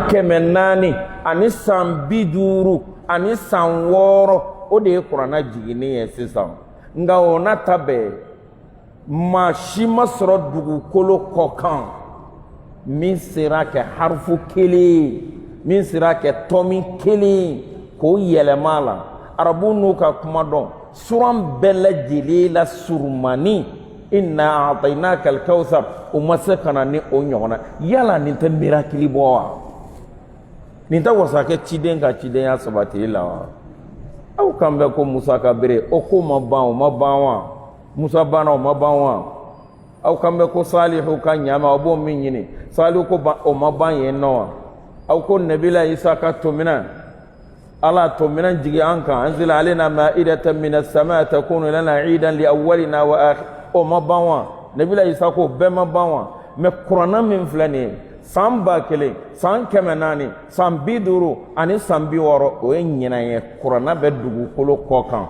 kemenani ani san biduru ani san wɔɔrɔ o de ye kuranna jiginni ye sisan nga o na ta bɛɛ maa si ma sɔrɔ dugukolo kɔ kan min sera kɛ harifu kelen min sera kɛ tɔmi kelen k'o yɛlɛma la arabu n'u ka kuma dɔn suran bɛɛ lajɛlen la surumani inna a'tainaka al-kawthar o ma se ka na ni o ɲɔgɔnna yala nin tɛ mirakili bɔ wa nin tɛ wasakɛ ciden ka cidenya sabati la wa aw kan bɛ ko musa ka bere o ko ma ban o ma ban wa musa banna o ma ban wa aw kan bɛ ko salihu ka ɲaama o b'o min ɲini salihu ko o ma ban yen nɔ wa aw ko nabila isa ka tomina ala tomina jigi an kan anzila alena ma'idatan minas samaa takunu lana 'idan li awwalina wa akhir o ma ban wa nabila isa ko bɛɛ ma ban wa mais kuranna min filɛ nin ye san 1000 san 400 san 50 ani san 60 o ye ɲinan ye kuranna bɛ dugukolo kɔ kan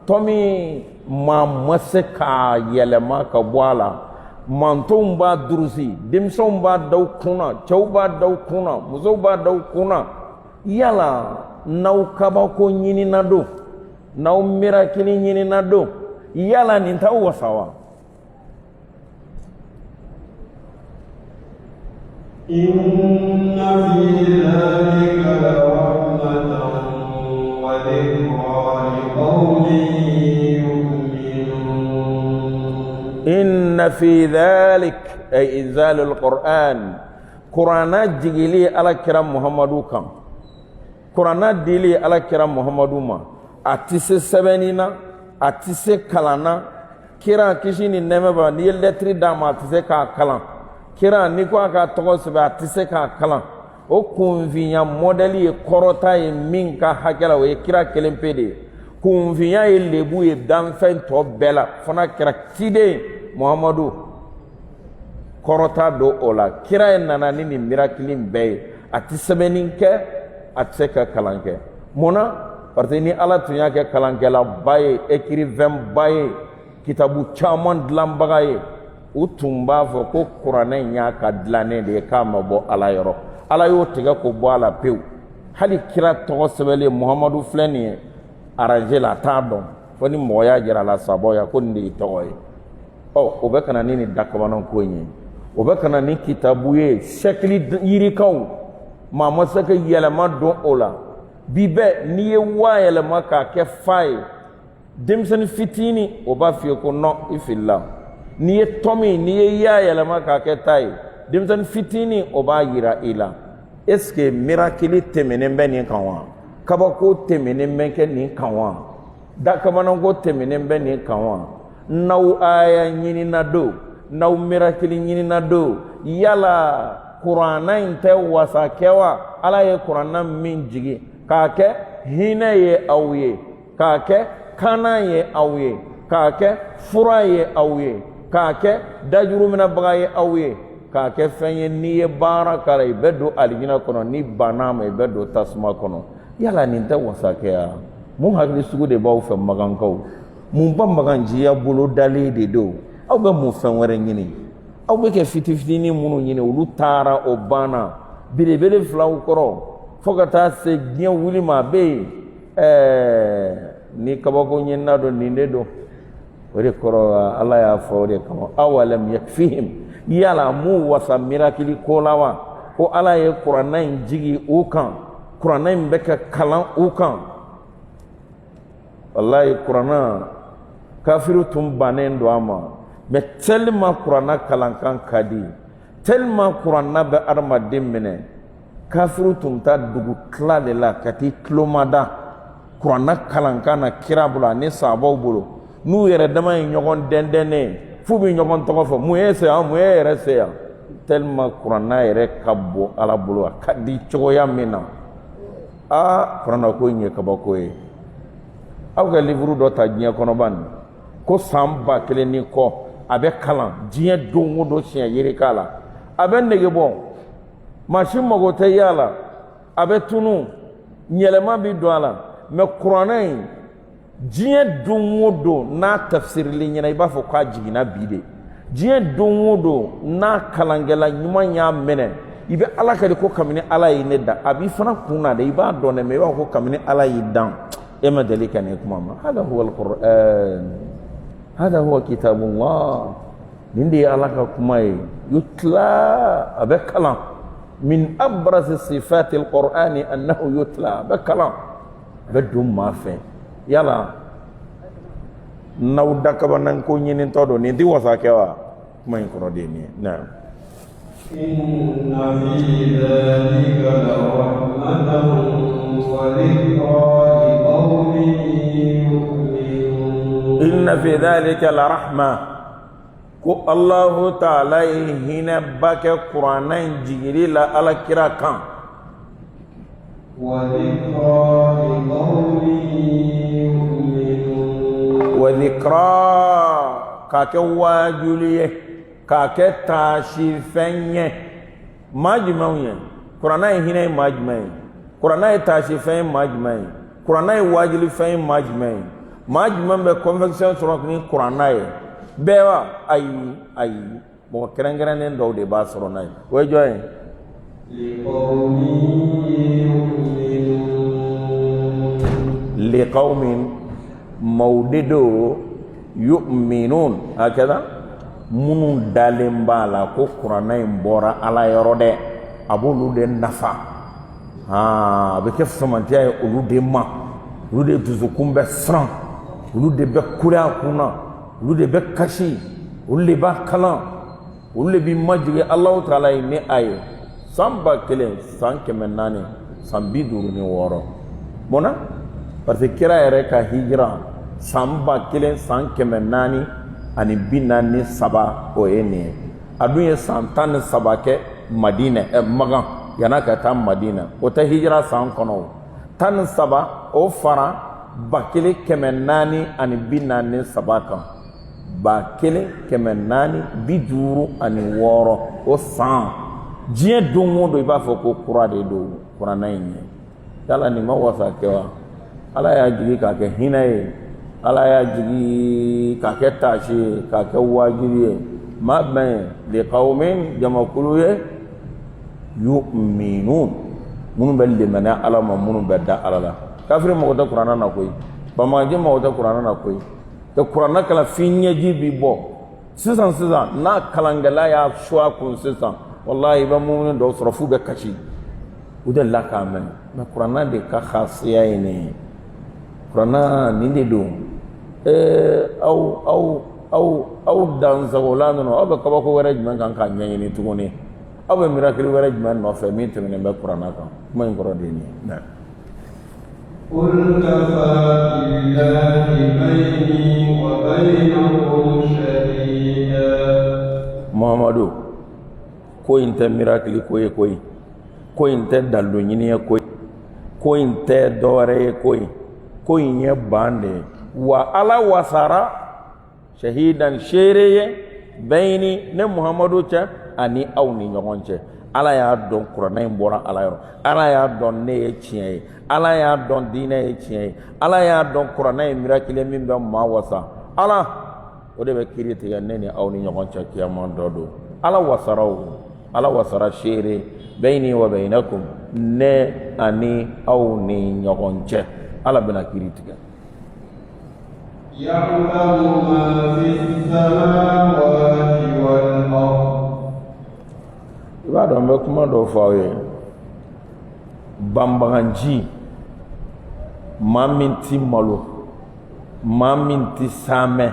tɔmi maa ma se k'a yɛlɛma ka bɔ a la mantonw b'a durusi denmisɛnw b'a da u kunna cɛw b'a da u kunna musow b'a da u kunna yala n'aw kabako ɲinina don n'aw mirakili ɲinina don yala nin t'aw wasa wa inna fi dhalika larahmatan wa dhikra liqawmin yu'minun inna fi dhalik ay inzalul qur'an qur'ana jigili ala kira muhammadu kan qur'ana dili ala kira muhammadu ma atise sebenina atise kalana kira kisi ni nemeba ni letri dama atise ka kalan kira ni ko aka togo sebe atise ka kalan o kunfinya modeli ye korota ye min ka hakela o ye kira kelempe de kunfinya ye lebu ye danfɛn tɔ bɛɛ la fana kira ciden muhammadu korota do o la kira ye nana ni nin mirakilin bɛɛ ye a ti sɛbɛnni kɛ a ti se ka kalan kɛ munna parce que ni ala tun y'a kɛ kalankɛla ba ye écrivain ba ye kitabu caman dilanbaga ye u tun b'a fɔ ko kuranɛ in y'a ka dilannen de ye k'a ma bɔ ala yɔrɔ ala y'o tigɛ k'o bɔ a la pewu hali kira tɔgɔ sɛbɛnlen muhamadu filɛ nin ye arrangé la a t'a dɔn fo ni mɔgɔ y'a jira a la sababuya ko nin de y'i tɔgɔ ye o bɛ ka na ni nin dakabanan ko in ye o bɛ ka na ni kitabu ye sɛkili yirikaw maa ma se ka yɛlɛma don o la bi bɛɛ n'i ye wa yɛlɛma k'a kɛ fa ye denmisɛnnin fitinin o b'a f'i ye ko non i filila n'i ye tɔmi n'i ye ya yɛlɛma k'a kɛ ta ye denmisɛnnin fitinin o b'a yira i la est ce que mirakili tɛmɛnen bɛ nin kan wa kabako tɛmɛnen bɛ kɛ nin kan wa dakabananko tɛmɛnen bɛ nin kan wa n'aw aya ɲinina don n'aw mirakili ɲinina don yala kuranna in tɛ wasa kɛ wa ala ye kuranna min jigi k'a kɛ hinɛ ye aw ye k'a kɛ kaana ye aw ye k'a kɛ fura ye aw ye k'a kɛ dajuruminabaga ye aw ye k'a kɛ fɛn ye n'i ye baara k'a la i bɛ don alijinɛ kɔnɔ n'i bann'a ma i bɛ don tasuma kɔnɔ yala nin tɛ wasa kɛ wa mun hakili sugu de b'aw fɛ magankaw mun ba maganjiya bolo dalen de don aw bɛ mun fɛn wɛrɛ ɲini aw bɛ kɛ fitinin minnu ɲini olu taara o banna belebele filaw kɔrɔ fo ka taa se diɲɛ wuli ma a bɛ yen ni kabako ɲinina don nin de don o de kɔrɔ ala y'a fɔ o de kama awalam yakfihim yala mu wasa mirakili ko la wa ko ala ye kuranna in jigi u kan kuranna in bɛ ka kalan u kan wallahi kuranna kafiru tun bannen don a ma mais tellement kuranna kalankan ka di tellement kuranna bɛ adamaden minɛ kafiru tun ta dugu tila de la ka t'i tulomada kuranna kalankan na kira bolo ani sahabaw bolo n'u yɛrɛ dama ye ɲɔgɔn dɛndɛnnen f'u bɛ ɲɔgɔn tɔgɔ fɔ mun ye se yan mun ye yɛrɛ se yan tellement kuranna yɛrɛ ka bɔ ala bolo a ka di cogoya min na kuranna ko in ye kabako ye aw ka livre dɔ ta diɲɛ kɔnɔ ban ko san 1000 ni kɔ a bɛ kalan diɲɛ don o don siɲɛ yiri k'a la a bɛ nege bɔ maa si mago tɛ y'a la a bɛ tunu yɛlɛma bi don a la mais kuranna in diɲɛ don o don n'a tafsirili ɲɛna i b'a fɔ k'a jiginna bi de diɲɛ don o don n'a kalankɛla ɲuman y'a minɛ ibe ala ka de ko kamini ala yi ne da abi fana kunna de iba don ne me ba ko kamini ala yi dan e ma dalika ne kuma ma hada huwa alquran hada huwa kitabullah nindi ala ka kuma yutla abakalam min abraz sifat alquran annahu yutla abakalam bedum ma fe yala naw dakabanan ko nyinin todo ni di wasa kewa kuma ko de ni na إن في ذلك لرحمة وذكرى لقوم يؤمنون إن في ذلك لرحمة كو الله تعالى هنا بك قرآن جيري لا على كراكان وذكرى لقوم يؤمنون وذكرى كاكوا جوليه kake tashi fenye majmauye qur'ana hina majmai qur'ana tashi fen majmai qur'ana wajili fen majmai majman be convention sur ni qur'ana bewa ay mo kerengeren ndo de ba sorona we joy liqaumin mawdidu yu'minun hakada munu dalen bala ko qur'ana in bora ala yorode abulu de nafa be kef samantiya ulu de ma ulu de tuzukumbe sran ulu de be kura kuna ulu de be kashi ulu de ba kala ulu bi majri allah taala ni ay samba kele sanke menani sambi duru ni woro bona parce que kira ere ka hijra samba kele sanke menani ani binani saba o ene adu ye santan saba ke madina magan yana ka ta madina o ta hijra san kono tan saba o fara bakile kemenani ani binani saba kan bakile kemenani biduru ani woro o san jiye dongo do iba fo ko kura de do kura na yin dala ni ma wasa kewa ala ya jigi ka ke hinaye ala ya jigi ka ke tashi ka ke wajibi ma ban li qaumin jamakuluye yu'minun mun balle mana ala ma mun badda ala la kafir mo da qur'ana na koy ba ma je mo da qur'ana na koy da qur'ana kala finye jibi bo sisan na kalangala ya shwa kun sisan wallahi ba mun do sorofu be kashi udalla ka men na qur'ana de ka khasiya ne qur'ana ni de do au dan zagolano no aba kaba ko wara jman kan kan nyanyi ni tugone aba miracle wara jman no fe min tumene be qur'ana kan mo ngoro de ni na qul kafa billahi bayni wa baynakum shahida muhammadu ko inte miracle ko inte dalu nyini ko inte dore ko nye bande wa ala wasara shahidan shereye bayni ne muhammadu cha ani awni nyogonche ala ya don qur'ana bora ala yoro ala ya don ne chie ala ya don dine chie ala ya don qur'ana miracle min be ma wasa ala o de be kirite ya ne awni nyogonche kiyama dodo ala wasara shere bayni wa bainakum ne ani awni nyogonche ala bena kirite يعلم ما في السماوات والأرض ibado me kuma do fawe bambanji maminti malo maminti same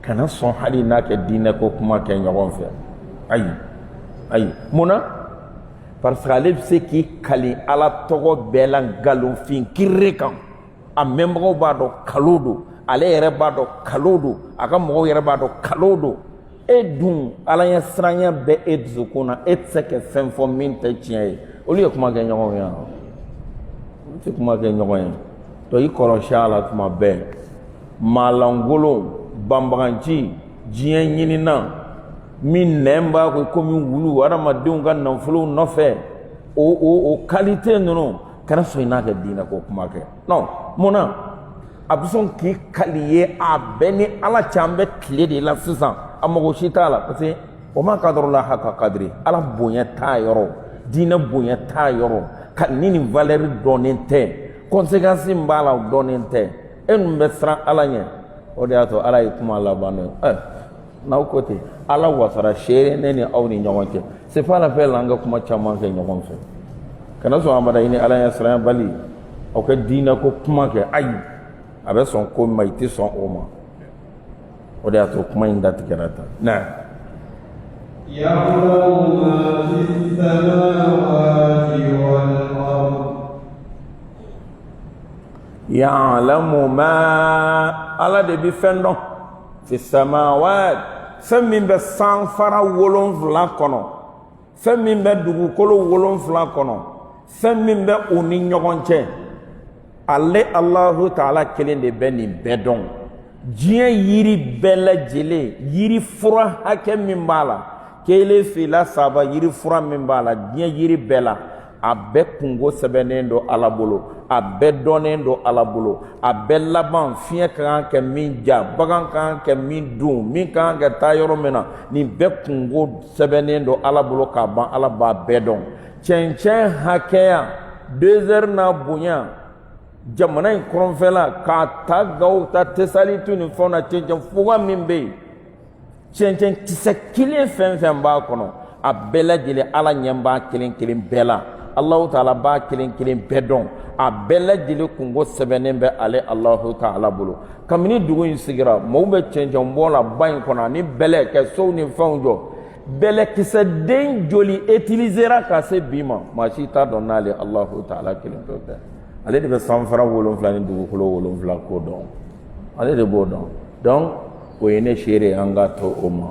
kana son hali na ke dina ko kuma ke nyagon fe ay muna parce que ale se ki kali ala togo belan galon fin kirrekan a membo ba do kaludo ale yɛrɛ b'a dɔn kalo don a ka mɔgɔw yɛrɛ b'a dɔn kalo don e dun ala ɲɛ siranya bɛ e dusukun na e tɛ se ka fɛn fɔ min tɛ tiɲɛ ye olu ye kuma kɛ ɲɔgɔn ye olu tɛ kuma kɛ ɲɔgɔn ye donc i kɔlɔsi a la tuma bɛɛ maalankolon banbaganci diɲɛ ɲinina min nɛn b'a ko komi wulu adamadenw ka nafolow nɔfɛ o qualité ninnu kana sɔn i n'a kɛ diinɛ ko kuma kɛ non mun na a bɛ sɔn k'i kali ye a bɛɛ ni ala can bɛ tile de la sisan a mago si t'a la parce que o ma qadrullah haqqa qadri ala bonya ta yoro dina bonya ta yoro ka nini valeur donen te conséquence mbala donen te en besra ala nya o de ato ala ikuma la banu na côté ala wasara shere ne ni awni nyonke c'est pas la peine langa kuma chama ke nyonke kana so amada ini ala ya sra bali o ka dina ko kuma ke ay abe son ko mai ti son oma o de ato kuma inda tikarata na يعلم ما في السماوات والأرض يعلم ما على دبي فندو في السماوات فمن بسانفر ولون فلاكونو فمن بدغو كلو ولون فلاكونو فمن بأوني نيغونچه الله تعالى كلين دي بني بدون جين يري بلا جلي يري فرا حكم من بالا kele fila saba yiri fura min b'a la diɲɛ yiri bɛɛ la a bɛɛ kungo sɛbɛnnen don ala bolo a bɛɛ dɔnnen don ala bolo a bɛɛ laban fiɲɛ ka kan kɛ min ja bagan ka kan kɛ min dun min ka kan kɛ taa yɔrɔ min na nin bɛɛ kungo sɛbɛnnen don ala bolo k'a ban ala b'a bɛɛ dɔn cɛncɛn hakɛya 2 heures n'a bonya jamana in kɔrɔnfɛla k'a ta gaw ta tesalitu ni fɛnw na cɛncɛn fuga min bɛ yen cɛncɛn kisɛ kelen fɛn fɛn b'a kɔnɔ a bɛɛ lajɛlen ala ɲɛ b'a kelen kelen bɛɛ la alahu taala b'a kelen kelen bɛɛ dɔn a bɛɛ lajɛlen kungo sɛbɛnnen bɛ ale alahu taala bolo kabini dugu in sigira mɔgɔw bɛ cɛncɛn bɔ la ba in kɔnɔ ani bɛlɛ kɛ sow ni fɛnw jɔ bɛlɛkisɛ den joli utilisera ka se bi ma maa si t'a dɔn n'ale alahu taala kelen pe tɛ ale de bɛ sanfara 7 ni dugukolo 7 ko dɔn ale de b'o dɔn donc o ye ne seere an ka to o ma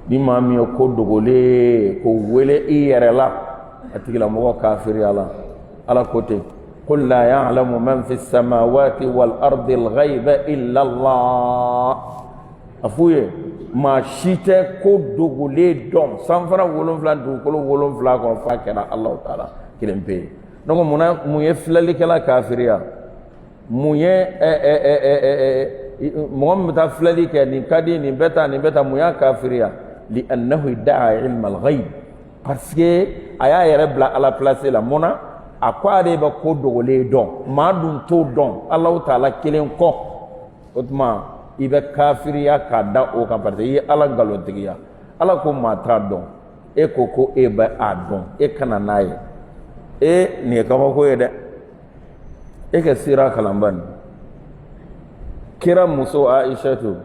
ni maa min ye ko dogolen ko wele i yɛrɛ la a tigilamɔgɔ kafiriya la ala ko ten qul la ya'lamu man fi samawati wal ardi al ghaiba illa Allah a f'u ye maa si tɛ ko dogolen dɔn sanfara 7 dugukolo 7 kɔnɔ f'a kɛra Alahu taala kelen pe ye donc mun ye filalikɛla kafiriya mun ye mɔgɔ min bɛ taa filɛli kɛ nin ka di nin bɛ taa mun y'a kafiriya li annahu idda'a ilma al-ghayb parce que a y'a yɛrɛ bila ala place la mun na a ko ale bɛ ko dogolen dɔn maa dun t'o dɔn Alahu taala kelen kɔ o tuma i bɛ kafiriya k'a da o kan parce que i ye ala nkalontigiya ala ko maa t'a dɔn e ko e bɛ a dɔn e kana n'a ye nin ye kabako ye dɛ e ka sira kalanba nin kira muso Aishatu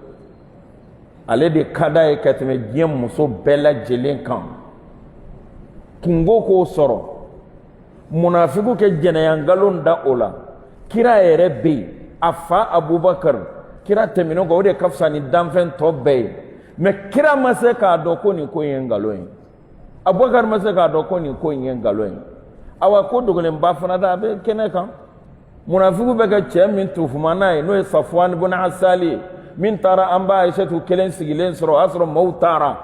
ale de ka d'a ye ka tɛmɛ diɲɛ muso bɛɛ lajɛlen kan kungo k'o sɔrɔ munafiku kɛ jɛnɛya nkalon da o la kira yɛrɛ bɛ yen a fa Abubakar kira tɛmɛnen kɔ o de ka fisa ni danfɛn tɔ bɛɛ ye mais kira ma se k'a dɔn ko nin ko in ye nkalon ye Abubakar ma se k'a dɔn ko nin ko in ye nkalon ye awa ko dogolenba fana da a bɛ kɛnɛ kan munafiku bɛ kɛ cɛ min tufuma n'a ye n'o ye Safwan ibn Asali ye min taara an ba Aishatu kelen sigilen sɔrɔ o y'a sɔrɔ maaw taara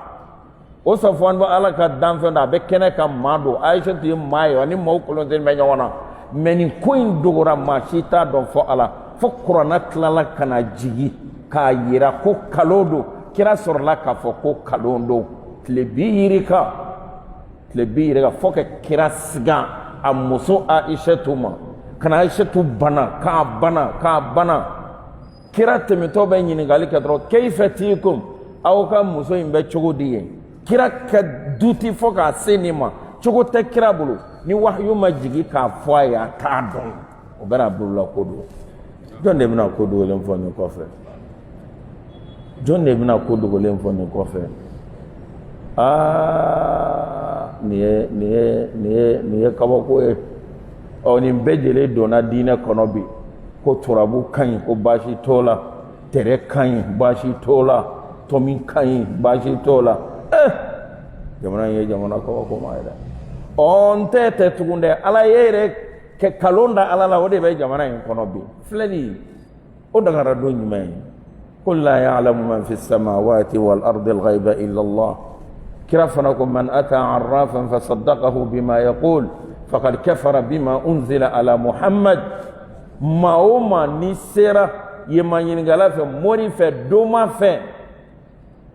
o Safwan bɛ ala ka danfɛn da a bɛ kɛnɛ kan maa don Aishatu ye maa ye ani maaw kolonten bɛ ɲɔgɔn na mais nin ko in dogora maa si t'a dɔn fɔ ala fo kuranna tilala ka na jigi k'a yira ko kalon don kira sɔrɔla k'a fɔ ko kalon don tile 20 fo ka kira siga a muso Aishatu ma kana Aishatu bana k'a bana kira tɛmɛtɔ bɛ ɲininkali kɛ dɔrɔn kayfa tikum aw ka muso in bɛ cogo di ye kira ka duti fo k'a se nin ma cogo tɛ kira bolo ni wahyu ma jigi k'a fɔ a ye a t'a dɔn o bɛna bolola ko don jɔn de bɛna ko dogolen fɔ nin kɔfɛ nin ye kabako ye nin bɛɛ lajɛlen donna diinɛ kɔnɔ bi ko turabu ka ɲi ko baasi t'o la tɛrɛ ka ɲi baasi t'o la tɔmi ka ɲi baasi t'o la jamana in ye jamana kabakoma ye dɛ n tɛ tugun dɛ ala ye yɛrɛ kɛ kalon da ala la o de bɛ jamana in kɔnɔ bi filɛli o dagara don jumɛn ye qul la ya'lamu man fi samawati wal ardi al ghaiba illa Allah kira fana ko man ata arrafan fasaddaqahu bima yaqul faqad kafara bima unzila ala Muhammad maa o maa ni sera yema ɲininkala fɛ mori fɛ doma fɛ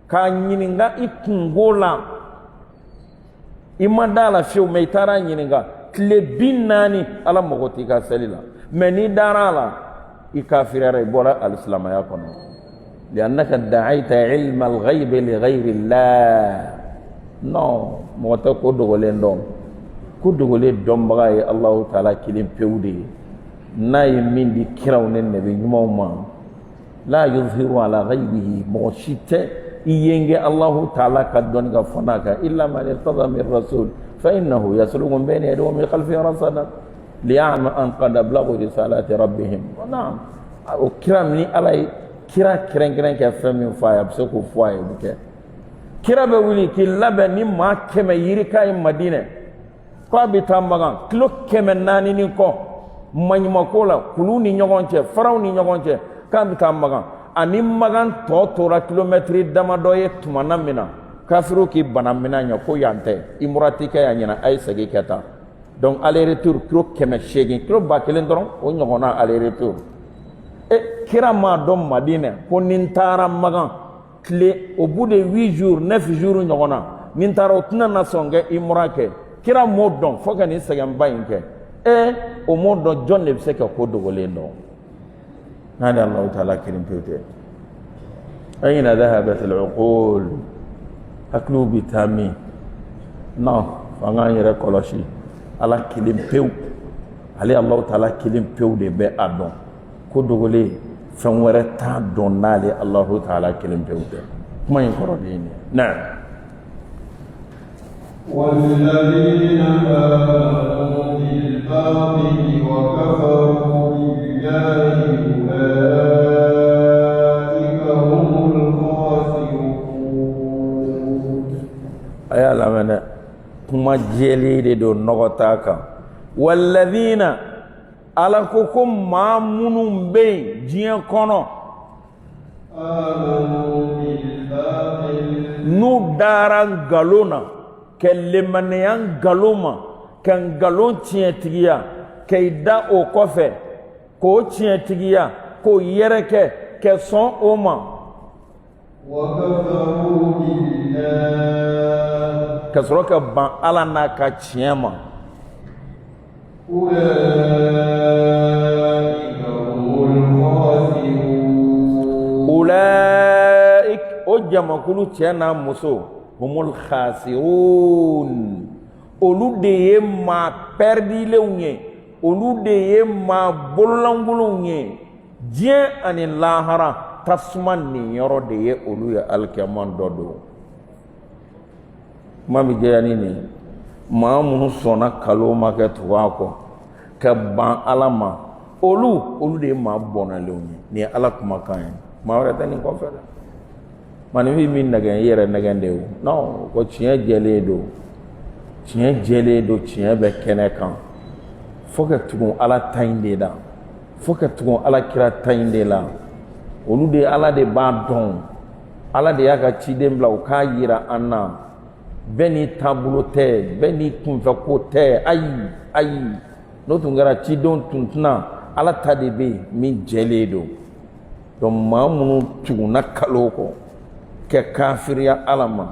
k'a ɲininka i kungo la i ma da la fiyewu mɛ i taara ɲininka tile 40 ala mago t'i ka seli la mɛ n'i dara la i kafiriyara i bɔra alisilamaya kɔnɔ liannaka da'ayta ilma alghaybi li ghayri llah non mɔgɔ tɛ ko dogolen dɔn ko dogolen dɔnbaga ye Allahu taala kelen pewu de ye n'a ye min di kiraw ne nabi ɲumanw ma la yuzhiru ala ghaybihi mɔgɔ si tɛ i yenge Allahu taala ka dɔnni ka fɔ n'a kan illa man irtada min rasul fa innahu yasluku min bayni yadayhi wa min khalfihi rasada liya'lama an qad ablagu risalati rabbihim naam o kira min ala ye kira kɛrɛnkɛrɛn kɛ fɛn min fɔ a ye a bɛ se k'o fɔ a ye o bɛ kɛ kira bɛ wuli k'i labɛn ni maa 100 yirika ye Madinɛ ko a bɛ taa Magan kilo 400 ni kɔ maɲumako la kulu ni ɲɔgɔn cɛ faraw ni ɲɔgɔn cɛ k'a bɛ taa Magan ani Magan tɔ tora kilomɛtiri damadɔ ye tumana min na kafiru k'i bana mina ɲɛ ko yan tɛ i murati kɛ yan ɲɛna a ye segin kɛ tan donc aller retour kilo 800 kilo 1000 dɔrɔn o ɲɔgɔnna aller retour kira m'a dɔn Madinɛ ko ni n taara Magan tile au bout de 8 jours 9 jours ɲɔgɔnna ni n taara o tɛna na sɔn kɛ i mura kɛ kira m'o dɔn fo ka nin sɛgɛnba in kɛ o m'o dɔn jɔn de bɛ se ka ko dogolen dɔn n'a ni Alahu taala kelen pewu tɛ ayna dhahabat al-uqul hakiliw bɛ taa min non f'an k'an yɛrɛ kɔlɔsi ala kelen pewu ale Alahu taala kelen pewu de bɛ a dɔn ko dogolen fɛn wɛrɛ t'a dɔn n'ale Alahu taala kelen pewu tɛ kuma in kɔrɔ de ye nin ye naam والذين آمنوا بالباطل وكفروا بالله أولئك هم الخاسرون أيا لمن كما جلي دو نغتاكا والذين على كوكم ما منهم بين جيان كونو آمنوا بالباطل نو داران غالونا كلمنيان غالوما كان غالون تيتيا كيدا او كوفي كو تيتيا كو يركه كسون اوما وكفروا بالله كسروك بان على ناكا تيما أولئك هم الخاسرون أولئك أجمع كل تيانا مسو هم الخاسرون olu de ye maa pɛrdilenw ye olu de ye maa bololangolonw ye diɲɛ ani lahara tasuma nin yɔrɔ de ye olu ye alikiyama dɔ don kuma bɛ jɛya ni nin maa minnu sɔnna kalo ma kɛ tugu a kɔ ka ban ala ma olu de ye maa bɔnnalenw ye nin ye ala kumakan ye maa wɛrɛ tɛ nin kɔfɛ dɛ maninfin min nɛgɛn i yɛrɛ nɛgɛn de ye non ko tiɲɛ jɛlen don tiɲɛ jɛlen don tiɲɛ bɛ kɛnɛ kan fo ka tugun ala ta in de la fo ka tugun ala kira ta in de la olu de ala de b'a dɔn ala de y'a ka ciden bila u k'a yira an na bɛɛ n'i taabolo tɛ bɛɛ n'i kunfɛko tɛ ayi n'o tun kɛra cidenw tun tɛna ala ta de bɛ yen min jɛlen don donc maa minnu tugunna kalo kɔ ka kafiriya ala ma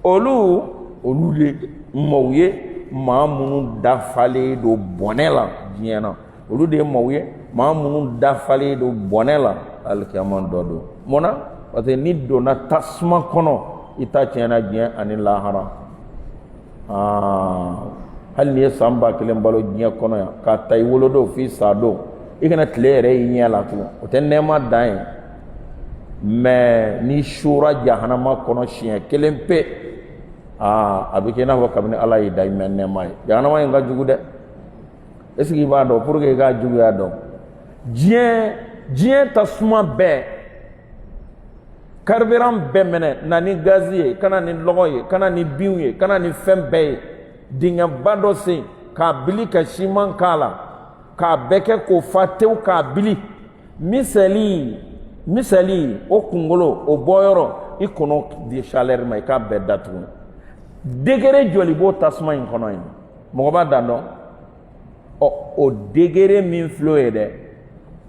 olu de maaw ye maa minnu dafalen don bɔnɛ la diɲɛ na olu de ye maaw ye maa minnu dafalen don bɔnɛ la alikiyama dɔ don mun na parce que ni donna tasuma kɔnɔ i ta tiɲɛna diɲɛ ani lahara hali ni ye san 1000 balo diɲɛ kɔnɔ yan k'a ta i wolodon f'i sa don i kana tile yɛrɛ i ɲɛ la tugun o tɛ nɛɛma dan ye mais ni sura jahanama kɔnɔ siɲɛ 1 pe a bɛ kɛ i n'a fɔ kabini ala y'i da i mɛ nɛɛma ye jahanama in ka jugu dɛ est ce que i b'a dɔn pour que i k'a juguya dɔn diɲɛ tasuma bɛɛ carburant bɛɛ minɛ na ni gazi ye kana ni lɔgɔ ye kana ni binw ye kana ni fɛn bɛɛ ye dingɛba dɔ sen k'a bili ka siman k'a la k'a bɛɛ kɛ k'o fa tewu k'a bili misali o kunkolo o bɔyɔrɔ i kɔnɔ di chaleur ma i k'a bɛɛ datugu degré joli b'o tasuma in kɔnɔ yen mɔgɔ b'a dan dɔn o degré min filɛ o ye dɛ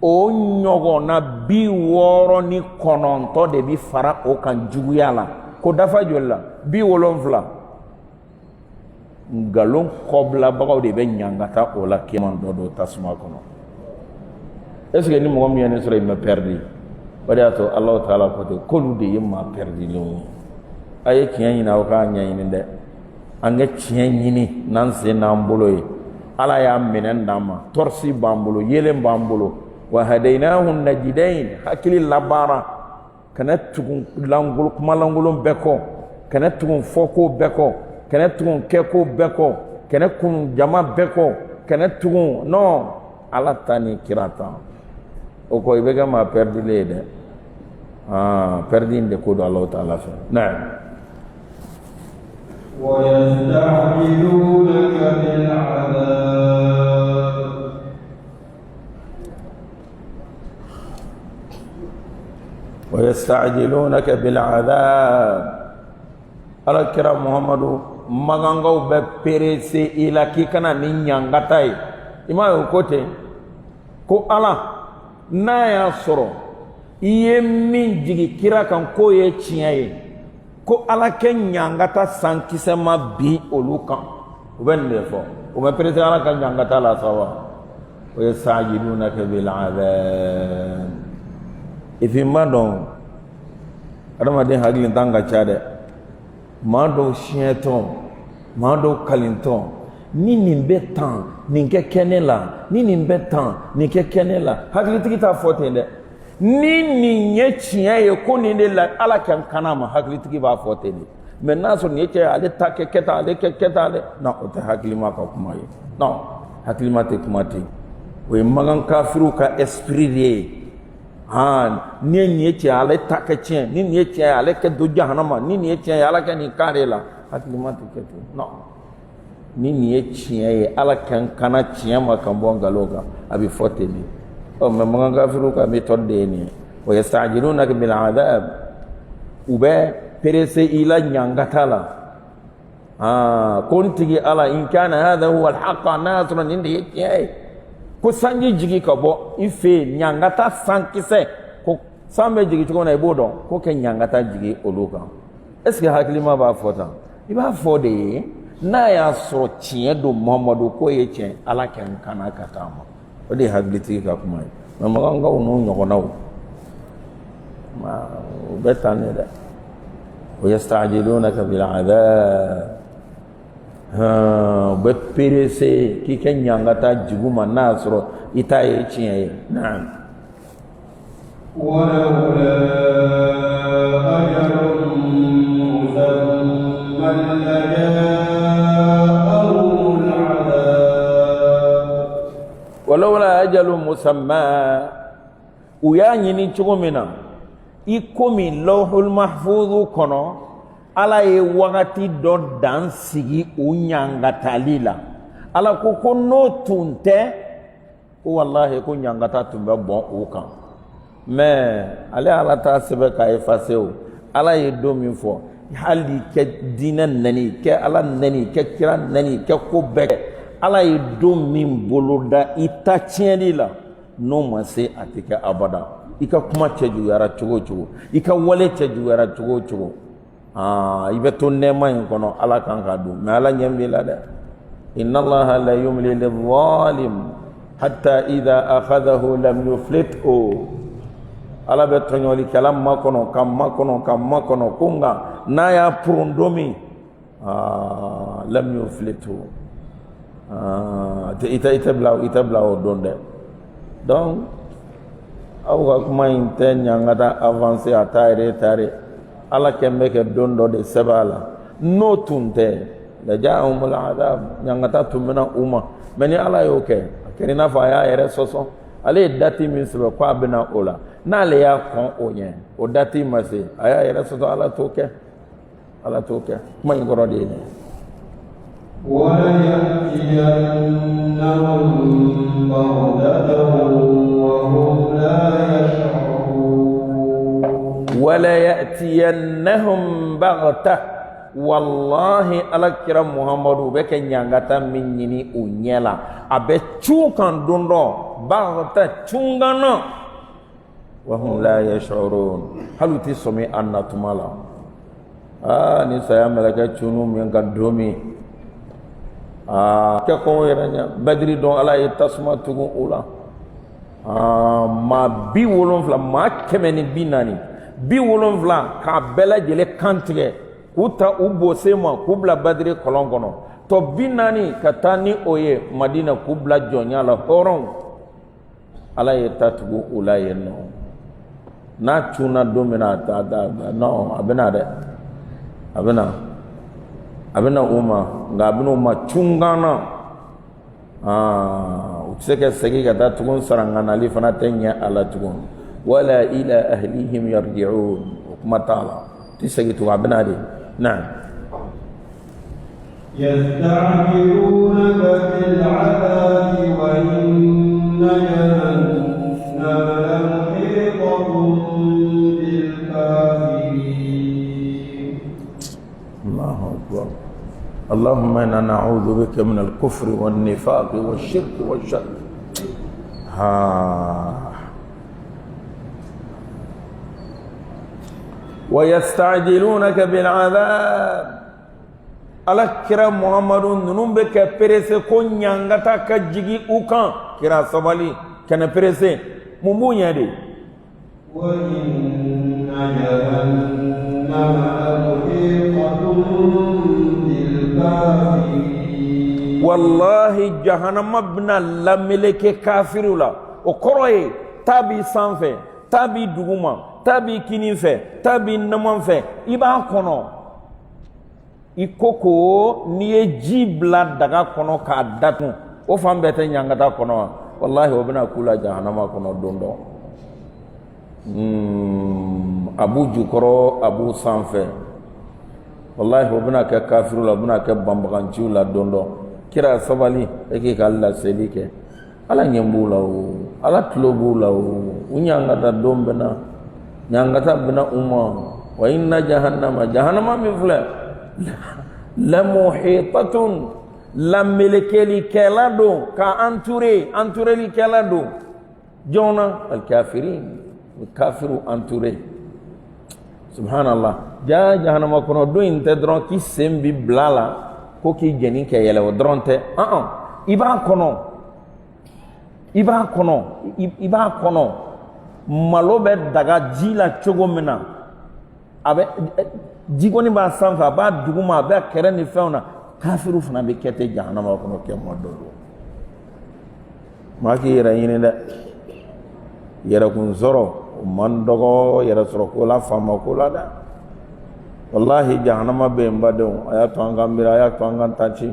o ɲɔgɔnna 69 de bi fara o kan juguya la ko dafa jolla bi wolonfla ngalon kobla bagaw de be nyangata o la kiman do tasma kono est ce que ni mo mi ene sura me perdi bada to Allah taala ko te kolu de yima perdi lo aye kiyan ina o ka nya yin de anga kiyan yini nan se na mbolo ala ya minen dama torsi bambulo yelen bambulo wa hadainahu najidain hakili labara kana tugun langul kuma langulum beko kana tugun foko beko kana tugun keko beko kana kun jama beko kana tugun no ala tani kirata o ko ibega ma perdi lede perdi inde ko do Allah taala fa na'am ويستعجلونك بالعذاب ويستعجلونك بالعذاب على كرام محمد مغانغو بپرسي الى كي كنا ني نيانغاتاي ima yokote ko ala na ya soro iye min jigi kira kan ko ye tiyaye ko ala ken nyangata sankise ma bi olukan o ben defo o be prete ala kan nyangata la sawa wa yasajidunaka bil azab ifi madon adama de haglin tanga chade mado chieton mado kalinton ni nimbe tan ni ke kenela ni nimbe tan ni ke kenela haglitiki ta fote de ni nye chiye ko ni de la ala kan kanama haglitiki ba fote ni maintenant so ni che ale ta ke keta ale ke keta ale na o ta haglima ka kuma yi no haglima te kuma ti we magan kafiru ka esprit de ni che ale ta ke chen ni che ale ke do jahannama ni che ala ke ni karela haglima te ke no ni che ala kan kana chiama kan bonga loga abi fote ni o me magan kafiru ka metode ni wa yastajilunaka bil adab ube perese ila nyangatala kontigi ala in kana hadha huwa al haqq nasran indi yake ko sanji jigi ka bo ife nyangata sankise ko sambe jigi ko na ibodo ko ke nyangata jigi oluka est ce que haklima ba fota iba fode na ya so tie do Muhammadu ko ye chen ala ken kana katama o de hagliti ka kuma ma manga no nyogonaw ma betane da ويستعجلونك بالعذاب بپرسي كي كن يانغتا جغوما ناصر ايتاي چي نعم ولولا أجل مسمى لجاءهم العذاب ولولا أجل مسمى وياني چغومنا ikomi lawhul mahfuz kono ala ye wakati do dan sigi o nyangatali la ala ko no tunte ko wallahi ko nyangata tumbe bon o kan mais ala ta sebe ka effacer o ala ye do min fo hali ke dina nani ke ala nani ke kira nani ke ko be ala ye do min boloda ita tieni la no ma se atike abada ika kuma ceju yara chugo ika wale ceju yara chugo ibe to nema yin kono ala kan ka du me ala nyambi la de inna allaha la yumli lil zalim hatta idha akhadahu lam yuflithu ala be tonyoli kalam makono kam makono kunga na ya prondomi lam yuflithu ita bla donde donc aw kuma inte nyangata avancer a tare ala kembe ke dondo de sebala no tunte la jaa'umul adab nyangata tumina uma meni ala yoke kerina fa ya ere soso ale dati min sebe kwa bina ola na le ya kon onye o dati mase aya ere soso ala toke kuma ngoro de ni وَلَيَأْتِيَنَّهُمْ بَغْتَةً وَهُمْ لَا يَشْعُرُونَ وَلَيَأْتِيَنَّهُمْ بَغْتَةً والله alakira Muhammadu beke nyangata minyini unyela abe chukan dundo bagta chungana wa hum la yash'urun haluti somi annatumala ni saya malaka chunu min ka domi ke ko yeranya badri don ala tasma tugu ula ma bi wolon fla ma kemeni binani bi wolon fla ka bela jele kantige uta ubo sema kubla badri kolongono to binani katani oye madina kubla jonya la horon ala tatugu ula yenno na chuna domina ta no abena de abena uma nga abena uma chungana utseke segi kata tugun sarangana li fana tenya ala tugun wala ila ahlihim yarji'un kuma taala tisegi tu abena de na يستعجلونك بالعذاب وإن جهنم لمحيطة بالكافرين الله أكبر اللهم إنا نعوذ بك من الكفر والنفاق والشرك والشر ويستعجلونك بالعذاب على كرام محمد ننوم بك برسي كون يانغتا كجيجي اوكان كرا سبالي كان برسي ممونيا دي وإن جهنم لمحيطة بالكافرين والله جهنم بنا لملك كافر لا وكروي تابي سانفه تابي دوغما تابي كينيفه تابي نمانفه يبا كونو ikoko niye jibla daga kono ka datu o fambete nyangata kono wallahi wabna kula jahannama kono dondo abu jukoro abu sanfe wallahi wabna ka kafiru la wabna ka bambaganci la dondo kira sabali eke ka Allah selike ala nyembula o ala tlobula o unyangata dombena nyangata bina umma wa inna jahannama min fula لمحيطة لملكلي كلادو كأنتوري لي كلادو جونا الكافرين الكافر أنتوري سبحان الله جهنم كنو دو انت درون كي سمبي بلالا كو كي جنين كي يلو درون تي إبا كنو malo be daga jila chogo mena abe jigoni ba sanfa ba duguma ba kere ni fauna kafiru fana be kete jahannama kono ke moddo maki yera yini da yera kun zoro man dogo yera soro ko la fama ko la da wallahi jahannama be mbado ayato angambira ayato angantachi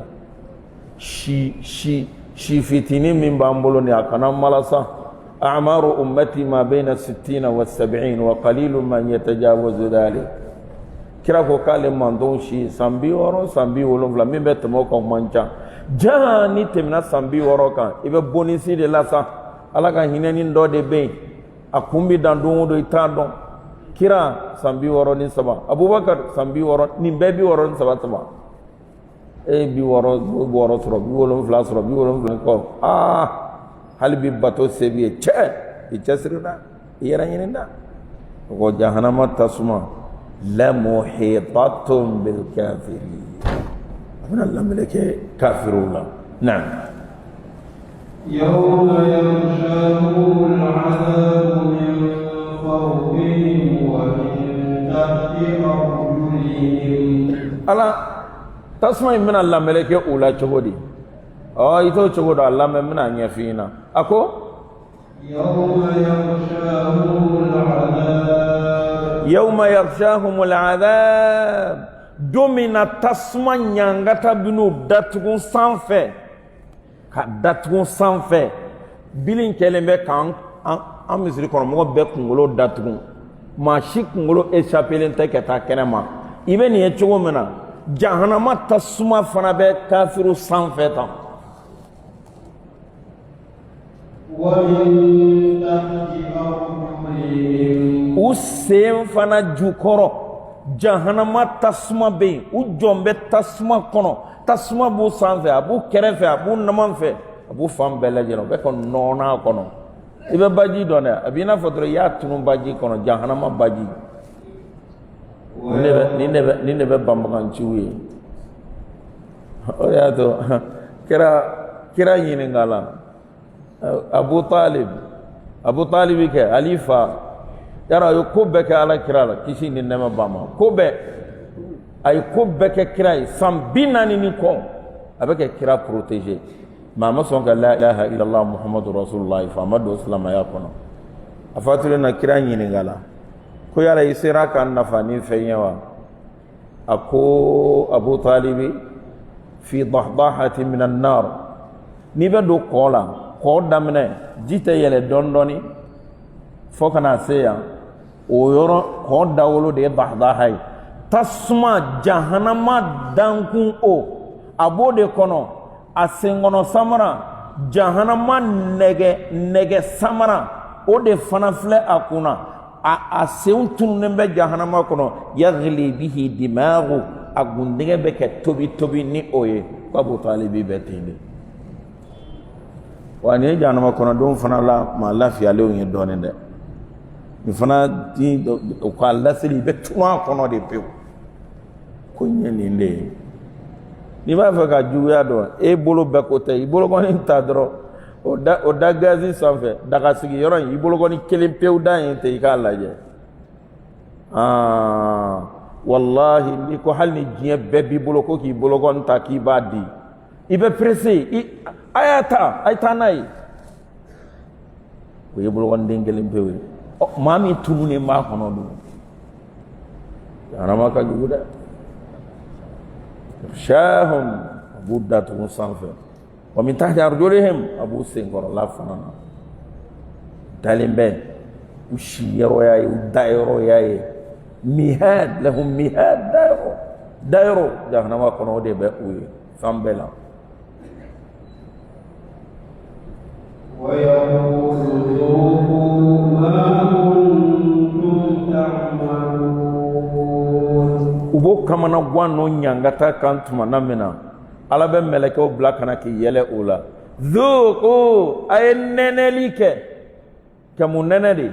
shi fitini min bambolo ni akana malasa a'maru ummati ma baina 60 wa 70 wa qalilun man yatajawazu dhalik kira ko kale mandon shi sambi woro sambi wolonfla min be temo ko mancha jani temna sambi woro kan ibe bonisi de lasa ala ka hineni ndo de be akumbi dandon do itando kira sambi woro ni saba abubakar sambi woro ni bebi woro ni saba bi woro soro bi wolonfla soro bi wolonfla ko halbi bato sebi che ichasrina yera yinda ko jahannama tasma la muhitatun bil kafirin abuna lamleke kafiruna na'am yawma yaghshahum al'adhabu min fawqihim wa min tahti arjulihim ala tasma min lamleke ula chogodi ito chogodo Allah memna nyafina ako yawma yaghshahumul adhab domina tasma nyangata binu datgun sanfe ka datgun sanfe bilin kelembe kan am misri kono mo be kungolo datgun ma shi kungolo echapelen teketa kenema ibe ni echogo mena jahannama tasma fana be kafiru sanfe tam u sen fana jukɔrɔ jahanama tasuma bɛ yen u jɔn bɛ tasuma kɔnɔ tasuma b'u sanfɛ a b'u kɛrɛfɛ a b'u naman fɛ a b'u fan bɛɛ lajɛlen u bɛ ka nɔɔna kɔnɔ i bɛ baji dɔn dɛ a b'i n'a fɔ dɔrɔn i y'a tunu baji kɔnɔ jahanama baji ni ne be bambagan ciwe o ya to kira yin ngala Abu Talib ke alifa yara yo ko be ke ala kira la kisi ni nema bama ko be ay ko be ke kira sam binani ni ko abeke kira protéger mama son ka la ilaha illallah muhammadur rasulullah fa madu sallama ya kono afatule na kira yin ngala ko yara isira kan nafani fenyawa ako Abu Talib fi dahdahati min an-nar ni be do kola ko damne jite yele dondoni fokana seya o yoro ko dawlo de dahdahay tasma jahannama dankun o abode kono asengono samara jahannama nege samara o de fana fle akuna a seun tunne be jahannama kono yaghli bihi dimagu agundege be ke tobi ni oye Abu Talibi betinde wani jahannama kono don fana la ma lafiya lew ni donende ni fana di ko Allah seli be tuma kono de pew ko nyeni nde ni ba fa ka juya do e bolo be ko te bolo ko ni ta dro o da gazi sanfɛ daga sigi yɔrɔ in i bolo kɔni kelen pewu da yen tɛ i k'a lajɛ wallahi ni ko hali ni diɲɛ bɛɛ b'i bolo ko k'i bolo kɔni ta k'i b'a di i bɛ pressé a y'a ta a ye taa n'a ye o ye bolo kɔni den kelen pewu ye maa min tununen b'a kɔnɔ dun yarama ka jugu dɛ shahum a b'u datugu sanfɛ wa min tahti arjulihim abu senkoro la fanana dalimbe ushiyaro yayi udayro yayi mihad lahum mihad dayro jahannama kono de be uyi fambela wa yaqulu dhuqu ma kuntum ta'malun ubo kamana gwano nyangata kantuma namena ala be melekɛw bila kana k'i yɛlɛ o la zuqu a ye nɛnɛli kɛ mun nɛnɛ de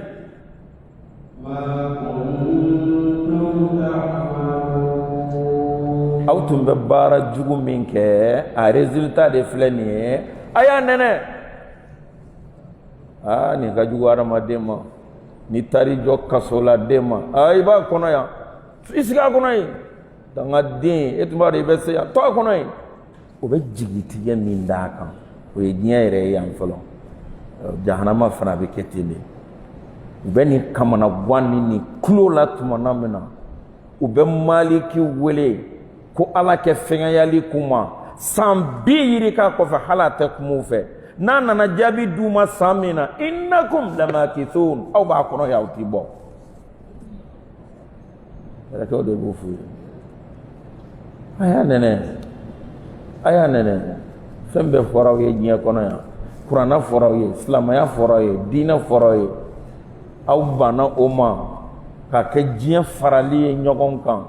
aw tun bɛ baara jugu min kɛ a résultat de filɛ nin ye a y'a nɛnɛ nin ka jugu hadamaden ma ni taari jɔ kaso la den ma i b'a kɔnɔ yan i sigi a kɔnɔ yen dangaden e tun b'a dɔn i bɛ se yan to a kɔnɔ yen o bɛ jigitigɛ min d'a kan o ye diɲɛ yɛrɛ ye yan fɔlɔ jahanama fana bɛ kɛ ten de u bɛ nin kamana gan ni kulo la tuma min na u bɛ maliki wele ko ala kɛ fɛngɛyali kuma san 2 yiri k'a kɔfɛ hali a tɛ kuma u fɛ n'a nana jaabi d'u ma san min na innakum lamakithun aw b'a kɔnɔ yan aw t'i bɔ yɛrɛkɛw de b'o f'u ye a y'a nɛnɛ aya nene fɛn bɛɛ fɔra aw ye diɲɛ kɔnɔ yan kuranna fɔra aw ye silamɛya fɔra aw ye diinɛ fɔra aw ye aw banna o ma k'a kɛ diɲɛ farali ye ɲɔgɔn kan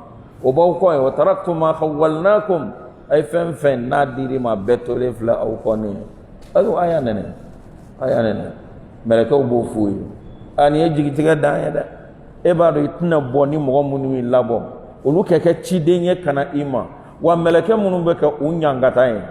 o b'aw kɔ ye wa taraktum ma khawwalnakum a ye fɛn fɛn n'a dir'i ma bɛɛ tolen filɛ aw kɔ nin ye ayiwa aya nene mɛlɛkɛw b'o f'u ye nin ye jigitigɛ dan ye dɛ e b'a dɔn i tɛna bɔ ni mɔgɔ minnu y'i labɔ olu kɛ kɛ ciden ye ka na i ma wa mɛlɛkɛ minnu bɛ kɛ u ɲangata ye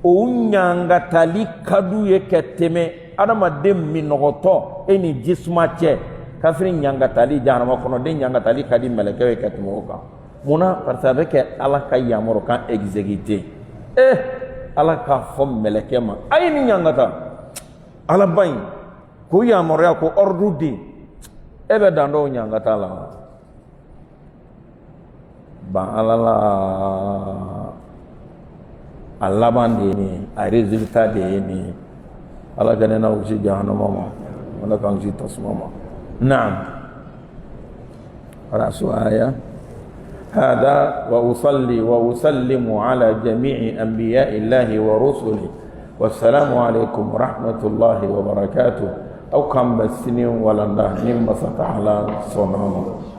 o ɲangatali ka d'u ye ka tɛmɛ adamaden minɔgɔtɔ e ni jisuma cɛ kafiri ɲangatali jahanama kɔnɔden ɲangatali ka di mɛlɛkɛ ye ka tɛmɛ o kan munna parce que a bɛ kɛ ala ka yamaro kan exécuté ala k'a fɔ mɛlɛkɛ ma a ye ni ɲangata ala ba in k'o yamaruya ko ordre di e bɛ dan dɔw ɲangata la ban ala la a laban de ye nin ye a résultat de ye nin ye ala ka ne n'aw si jahanama ma ala k'an si tasuma ma naam rasu aya هذا وأصلي وأسلم على جميع أنبياء الله ورسله والسلام عليكم ورحمة الله وبركاته أو كم بسنين ولا نمسة على صنعنا